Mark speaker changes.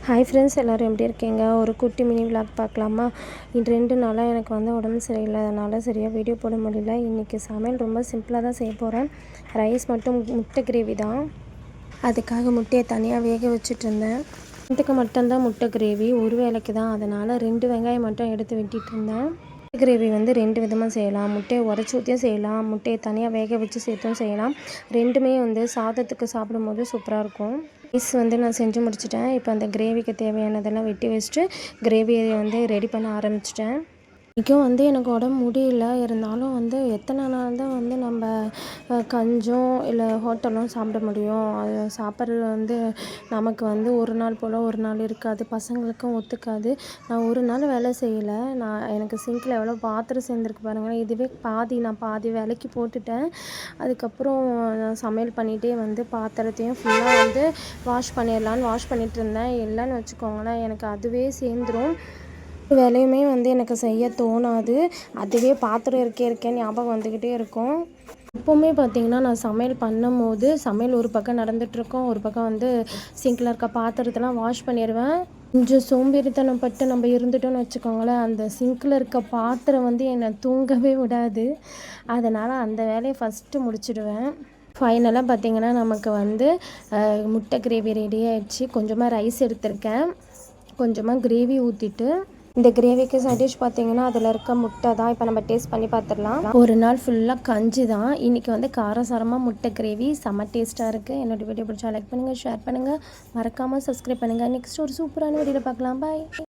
Speaker 1: Hi friends, எல்லோரும் எப்படி இருக்கீங்க? ஒரு குட்டி மினி விளாக் பார்க்கலாமா? இந்த 2 நாளாக எனக்கு உடம்பு சரியில்லாதனால சரியாக வீடியோ போட முடியல. இன்றைக்கி சமையல் ரொம்ப சிம்பிளாக தான் செய்ய போகிறேன். ரைஸ் மட்டும் முட்டை கிரேவி தான். அதுக்காக முட்டையை தனியாக வேக வச்சுட்ருந்தேன். இதுக்கு மட்டும்தான் முட்டை கிரேவி, ஒரு வேளைக்கு தான். அதனால் 2 வெங்காயம் மட்டும் எடுத்து வெட்டிகிட்டு இருந்தேன். முட்டை கிரேவி 2 விதமாக செய்யலாம். முட்டையை உடச்சி ஊற்றியும் செய்யலாம், முட்டையை தனியாக வேக வச்சு சேர்த்தும் செய்யலாம். ரெண்டுமே சாதத்துக்கு சாப்பிடும்போது சூப்பராக இருக்கும். ரைஸ் நான் செஞ்சு முடிச்சிட்டேன். இப்போ அந்த கிரேவிக்கு தேவையானதெல்லாம் வெட்டி வச்சுட்டு கிரேவியை ரெடி பண்ண ஆரம்பிச்சிட்டேன். இன்றைக்கும் எனக்கு உடம்பு முடியல. இருந்தாலும் எத்தனை நாள் தான் நம்ம கஞ்சும் இல்லை ஹோட்டலும் சாப்பிட முடியும்? அது சாப்பிட்றது நமக்கு ஒரு நாள் போல் ஒரு நாள் இருக்காது, பசங்களுக்கும் ஒத்துக்காது. நான் ஒரு நாள் வேலை செய்யலை. எனக்கு சிங்கில் எவ்வளோ பாத்திரம் சேர்ந்துருக்கு பாருங்களேன். இதுவே நான் பாதி வேலைக்கு போட்டுட்டேன். அதுக்கப்புறம் நான் சமையல் பண்ணிகிட்டே பாத்திரத்தையும் ஃபுல்லாக வாஷ் பண்ணிடலான்னு வாஷ் பண்ணிகிட்டு இருந்தேன். இல்லைன்னு வச்சுக்கோங்களேன், எனக்கு அதுவே சேர்ந்துடும். வேலையுமே எனக்கு செய்ய தோணாது. அதுவே பாத்திரம் இருக்கேன்னு ஞாபகம் வந்துக்கிட்டே இருக்கும். எப்போவுமே பார்த்திங்கன்னா, நான் சமையல் பண்ணும்போது சமையல் ஒரு பக்கம் நடந்துகிட்ருக்கோம், ஒரு பக்கம் சிங்கில் இருக்க பாத்திரத்தெல்லாம் வாஷ் பண்ணிடுவேன். கொஞ்சம் சோம்பேறித்தனம் பட்டு நம்ம இருந்துட்டோன்னு வச்சுக்கோங்களேன், அந்த சிங்கில் இருக்க பாத்திரம் என்னை தூங்கவே விடாது. அதனால் அந்த வேலையை ஃபஸ்ட்டு முடிச்சிடுவேன். ஃபைனலாக பார்த்திங்கன்னா, நமக்கு முட்டை கிரேவி ரெடி ஆகிடுச்சு. கொஞ்சமாக ரைஸ் எடுத்திருக்கேன், கொஞ்சமாக கிரேவி ஊற்றிட்டு இந்த கிரேவிக்கு சைடிஷ் பார்த்திங்கன்னா அதில் இருக்க முட்டை தான். இப்போ நம்ம டேஸ்ட் பண்ணி பார்த்துடலாம். ஒரு நாள் ஃபுல்லாக கஞ்சி தான். இன்றைக்கி காரசாரமாக முட்டை கிரேவி செம்ம டேஸ்ட்டாக இருக்குது. என்னோடய வீடியோ பிடிச்சா லைக் பண்ணுங்கள், ஷேர் பண்ணுங்கள், மறக்காமல் சப்ஸ்கிரைப் பண்ணுங்கள். நெக்ஸ்ட் ஒரு சூப்பரான வீடியோவில் பார்க்கலாம். பாய்.